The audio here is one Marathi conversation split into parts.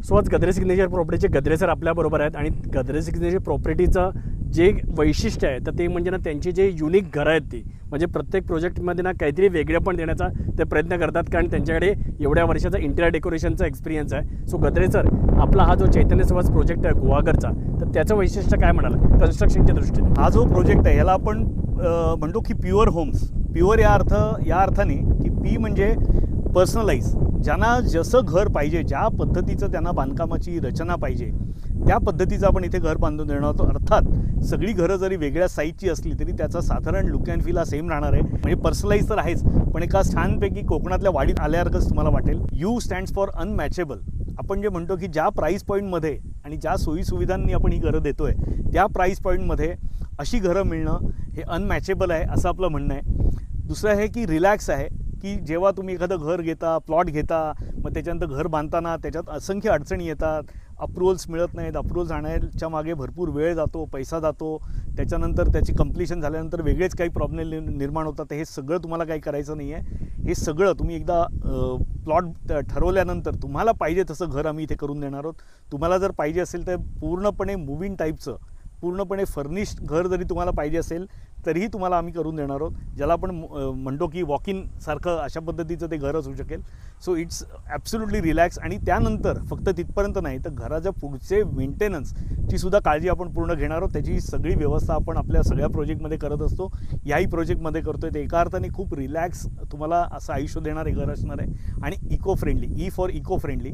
सो आज गद्रे सिग्नेचर प्रॉपर्टीचे गद्रे सर आपल्याबरोबर आहेत आणि गद्रे सिग्नेचर प्रॉपर्टीचं जे वैशिष्ट्य आहे तर ते म्हणजे ना त्यांची जे युनिक घरं आहेत ती म्हणजे प्रत्येक प्रोजेक्टमध्ये ना काहीतरी वेगळे पण देण्याचा ते प्रयत्न करतात कारण त्यांच्याकडे एवढ्या वर्षाचा इंटिरियर डेकोरेशनचा एक्सपिरियन्स आहे. सो गद्रे सर आपला हा जो चैतन्य सहवास प्रोजेक्ट आहे गुहागरचा तर त्याचं वैशिष्ट्य काय म्हणाल कन्स्ट्रक्शनच्या दृष्टीने? हा जो प्रोजेक्ट आहे याला आपण म्हणतो की प्युअर होम्स. प्युअर या अर्थाने की पी म्हणजे पर्सनलाइज. ज्यांना जसं घर पाहिजे ज्या पद्धतीचं त्यांना बांधकामाची रचना पाहिजे त्या पद्धतीचं आपण इथे घर बांधून देणार आहोत. अर्थात सगळी घरं जरी वेगळ्या साईजची असली तरी त्याचा साधारण लुक अँड फील हा सेम राहणार आहे. म्हणजे पर्सनलाइज तर आहेच पण एका छानपैकी कोकणातल्या वाडीत आल्यासारखंच तुम्हाला वाटेल. U stands for unmatchable. आपण जे म्हणतो की ज्या प्राईस पॉईंटमध्ये आणि ज्या सोयीसुविधांनी आपण ही घरं देतो आहे त्या प्राईस पॉईंटमध्ये अशी घरं मिळणं हे अनमॅचेबल आहे असं आपलं म्हणणं आहे. दुसरं आहे की रिलॅक्स आहे की जेव्हा तुम्ही एखादं घर घेता प्लॉट घेता मग त्याच्यानंतर घर बांधताना त्याच्यात असंख्य अडचणी येतात. अप्रुव्हल्स मिळत नाहीत. अप्रुव्हल्स आणण्याच्या मागे भरपूर वेळ जातो पैसा जातो. त्याच्यानंतर त्याची कंप्लिशन झाल्यानंतर वेगळेच काही प्रॉब्लेम निर्माण होतात. हे सगळं तुम्हाला काही करायचं नाही आहे. हे सगळं तुम्ही एकदा प्लॉट ठरवल्यानंतर तुम्हाला पाहिजे तसं घर आम्ही इथे करून देणार आहोत. तुम्हाला जर पाहिजे असेल तर पूर्णपणे मूव्हिंग टाईपचं पूर्णपणे फर्निश्ड घर जरी तुम्हाला पाहिजे असेल तरीही तुम्हाला आम्ही करून देणार आहोत. ज्याला आपण म्हणतो की वॉक इन सारखं अशा पद्धतीचं ते घर असू शकेल. So it's absolutely relax. आणि त्यानंतर फक्त तिथपर्यंत नाही तर घराच्या पुढचे मेंटेनन्सची सुद्धा काळजी आपण पूर्ण घेणार आहोत. त्याची सगळी व्यवस्था आपण आपल्या सगळ्या प्रोजेक्टमध्ये करत असतो. याही प्रोजेक्टमध्ये करतो आहे. ते एका अर्थाने खूप रिलॅक्स तुम्हाला असं आयुष्य देणारे घर असणार आहे. आणि eco friendly E for eco friendly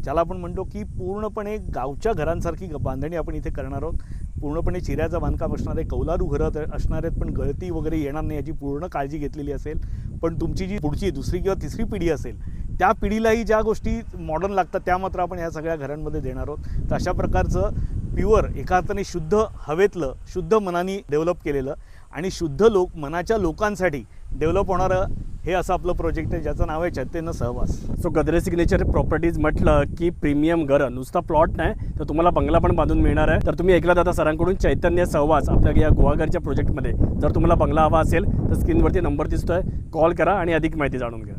ज्याला आपण म्हणतो की पूर्णपणे गावच्या घरांसारखी बांधणी आपण इथे करणार आहोत. पूर्णपणे चिऱ्याचं बांधकाम असणार आहे. कौलारू घरं असणार आहेत पण गळती वगैरे येणार नाही याची पूर्ण काळजी घेतलेली असेल. पण तुमची जी पुढची दुसरी किंवा तिसरी पिढी असेल त्या पिढीलाही ज्या गोष्टी मॉडर्न लागतात त्या मात्र आपण ह्या सगळ्या घरांमध्ये देणार आहोत. तर अशा प्रकारचं प्युअर एका अर्थाने शुद्ध हवेतलं शुद्ध मनाने डेव्हलप केलेलं आणि शुद्ध मनाच्या लोकांसाठी डेव्हलप होणारं हे असं आपलं प्रोजेक्ट आहे ज्याचं नाव आहे चैतन्य सहवास. सो गद्रे सिग्नेचर प्रॉपर्टीज म्हटलं की प्रीमियम घरं नुसता प्लॉट नाही तर तुम्हाला बंगला पण बांधून मिळणार आहे. तर तुम्ही ऐकलात आता सरांकडून चैतन्य सहवास आपल्या या गुहागरच्या प्रोजेक्टमध्ये. जर तुम्हाला बंगला हवा असेल तर स्क्रीनवरती नंबर दिसतोय कॉल करा आणि अधिक माहिती जाणून घ्या.